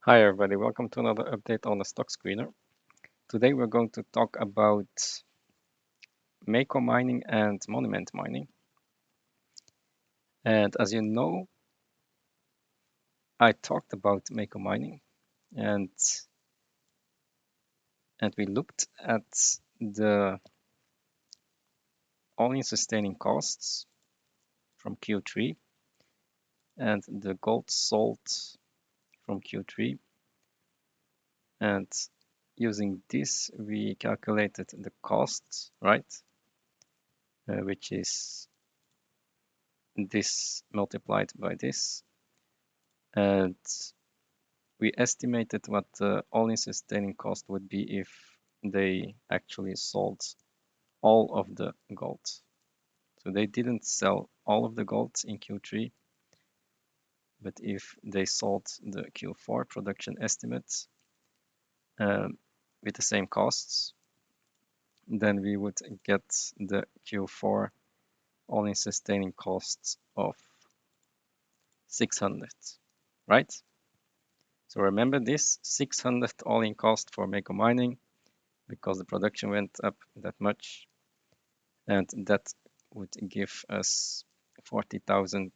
Hi everybody, welcome to another update on the stock screener. Today we're going to talk about Mako mining and monument mining. And as you know, I talked about Mako mining and we looked at the all-in sustaining costs from Q3 and the gold sold from Q3. And using this, we calculated the costs, right? Which is this multiplied by this. And we estimated what the all-in sustaining cost would be if they actually sold all of the gold. So they didn't sell all of the gold in Q3, but if they sold the Q4 production estimates with the same costs, then we would get the Q4 all-in sustaining costs of 600, right? So remember this 600 all-in cost for Mako mining because the production went up that much, and that would give us 40,000,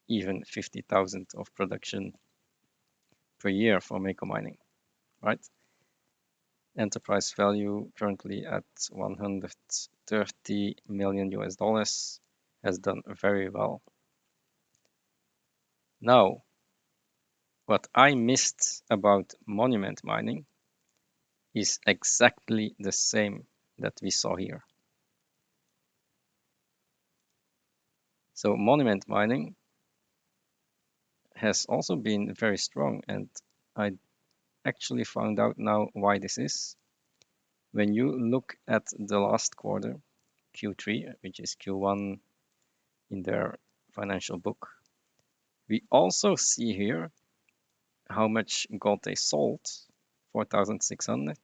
even 50,000 of production per year for Mako mining, right? Enterprise value currently at 130 million US dollars has done very well. Now, what I missed about monument mining is exactly the same that we saw here. So monument mining has also been very strong, and I actually found out now why this is. When you look at the last quarter, Q3, which is Q1 in their financial book, we also see here how much gold they sold, 4,600,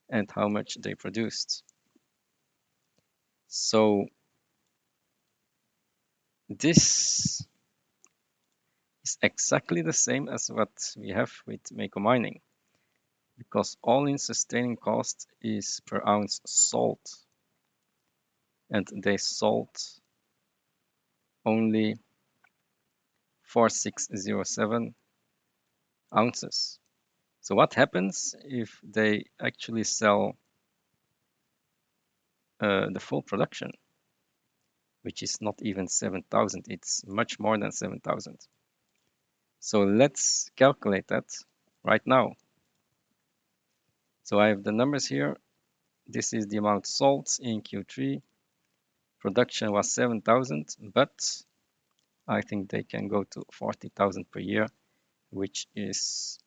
and how much they produced. So this is exactly the same as what we have with Mako mining, because all-in sustaining cost is per ounce sold, and they sold only 4,607 ounces. So what happens if they actually sell the full production, which is not even 7,000, it's much more than 7,000. So let's calculate that right now. So I have the numbers here. This is the amount sold in Q3. Production was 7,000, but I think they can go to 40,000 per year, which is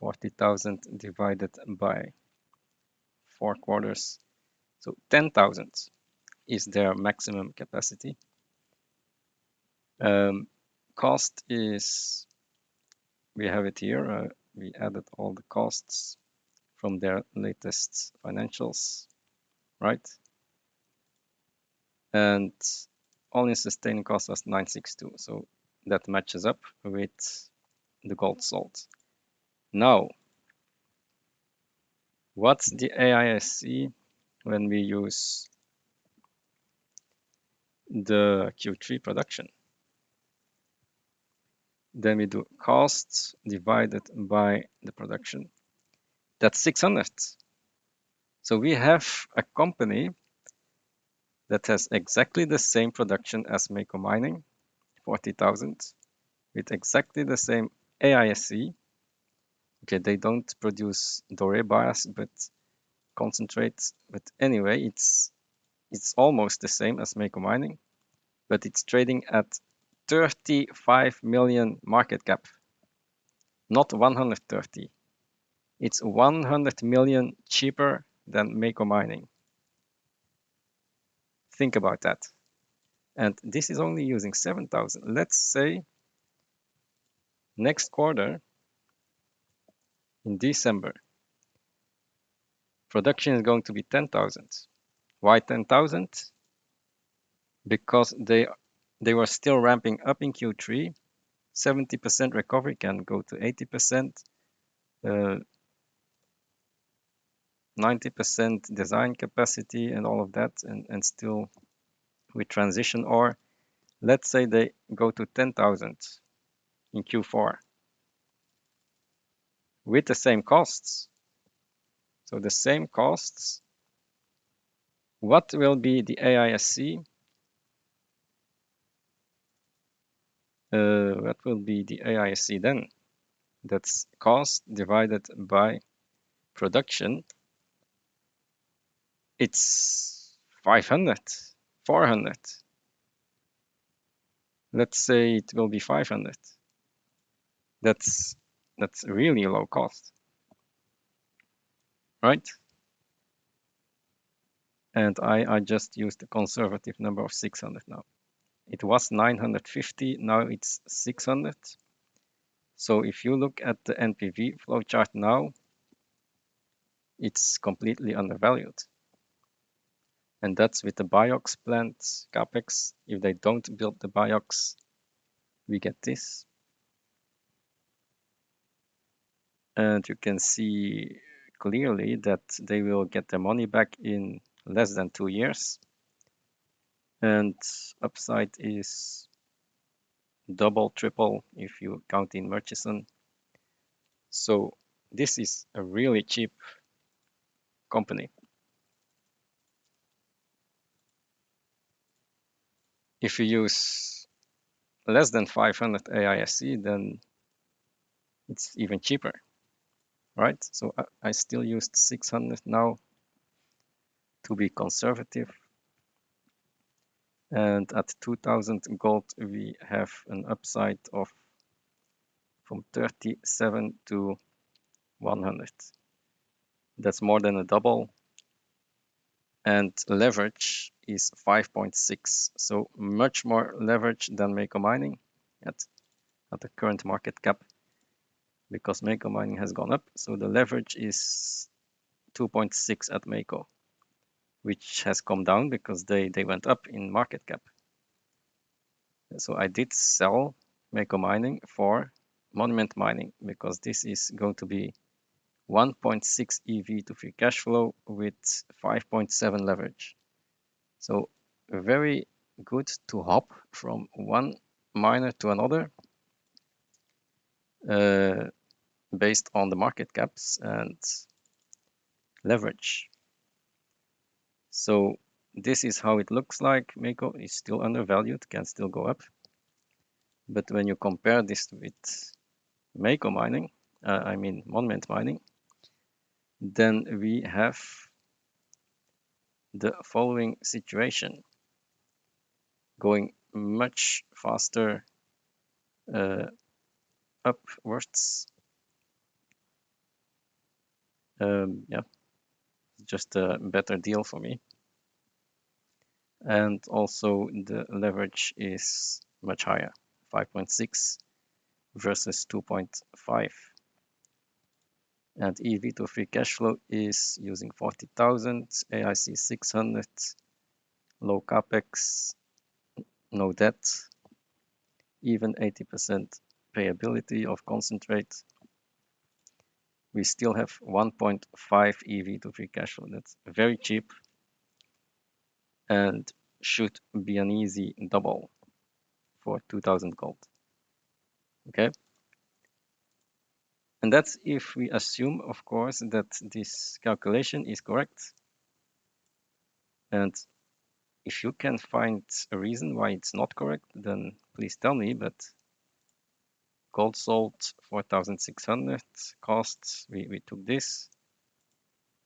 40,000 divided by 4 quarters. So 10,000 is their maximum capacity. Cost is, we have it here. We added all the costs from their latest financials, right? And all-in sustaining cost was 962. So that matches up with the gold sold. Now, what's the AISC when we use the Q3 production? Then we do costs divided by the production. That's 600. So we have a company that has exactly the same production as Mako mining, 40,000, with exactly the same AISC. Okay, they don't produce doré bars, but concentrate. But anyway, it's almost the same as Mako mining, but it's trading at 35 million market cap, not 130. It's 100 million cheaper than Mako mining. Think about that. And this is only using 7,000. Let's say next quarter in December, production is going to be 10,000. Why 10,000? Because they were still ramping up in Q3. 70% recovery can go to 80%, 90% design capacity and all of that, and still with transition, or let's say they go to 10,000 in Q4 with the same costs. So the same costs, what will be the AISC? What will be the AISC then? That's cost divided by production. It's 500, 400. Let's say it will be 500. That's really low cost, right? And I just used a conservative number of 600 now. It was 950, now it's 600. So if you look at the NPV flowchart now, it's completely undervalued. And that's with the BIOX plant capex. If they don't build the BIOX, we get this. And you can see clearly that they will get their money back in less than 2 years. And upside is double, triple if you count in Murchison. So this is a really cheap company. If you use less than 500 AISC, then it's even cheaper, right? So I still used 600 now to be conservative. And at 2000 gold, we have an upside of from 37 to 100. That's more than a double. And leverage is 5.6. So much more leverage than Mako Mining at the current market cap, because Mako Mining has gone up. So the leverage is 2.6 at Mako, which has come down because they went up in market cap. So I did sell Mako Mining for Monument Mining, because this is going to be 1.6 EV to free cash flow with 5.7 leverage. So very good to hop from one miner to another based on the market caps and leverage. So this is how it looks like. Mako is still undervalued, can still go up. But when you compare this with Mako Mining, I mean Monument Mining, then we have the following situation, going much faster upwards. Yeah, just a better deal for me. And also the leverage is much higher, 5.6 versus 2.5. And EV to free cash flow is using 40,000, AIC 600, low capex, no debt, even 80% payability of concentrate. We still have 1.5 EV to free cash flow. That's very cheap and should be an easy double for 2000 gold. Okay. And that's if we assume, of course, that this calculation is correct. And if you can find a reason why it's not correct, then please tell me. But gold sold 4,600 costs, we took this.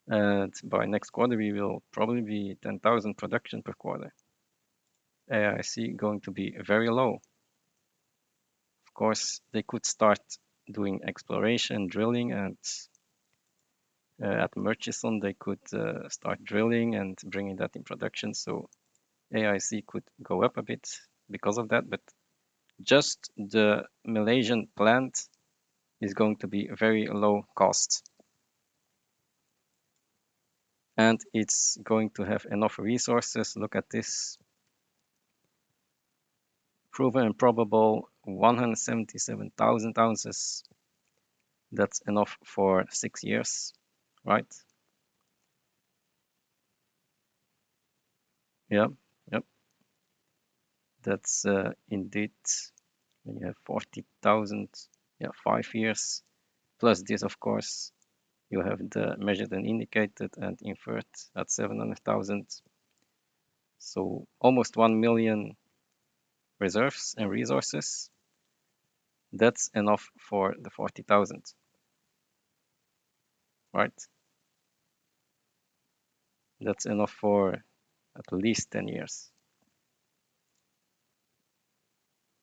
And by next quarter, we will probably be 10,000 production per quarter. AIC going to be very low. Of course, they could start doing exploration, drilling, and at Murchison, they could start drilling and bringing that in production. So AIC could go up a bit because of that, but just the Malaysian plant is going to be very low cost. And it's going to have enough resources. Look at this. Proven and probable 177,000 ounces. That's enough for 6 years, right? Yeah, yep. That's indeed, when you have 40,000, yeah, 5 years. Plus this, of course, you have the measured and indicated and inferred at 700,000. So almost 1 million reserves and resources. That's enough for the 40,000, right? That's enough for at least 10 years.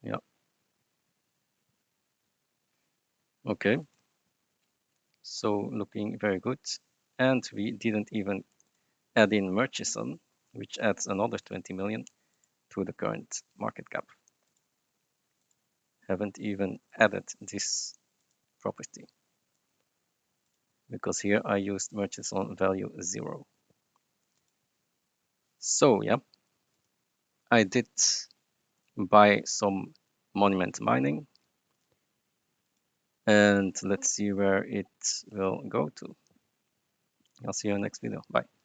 Yeah. Okay. So looking very good. And we didn't even add in Murchison, which adds another 20 million to the current market cap. Haven't even added this property because here I used Murchison value 0. So yeah, I did buy some monument mining, and let's see where it will go to. I'll see you in the next video. Bye.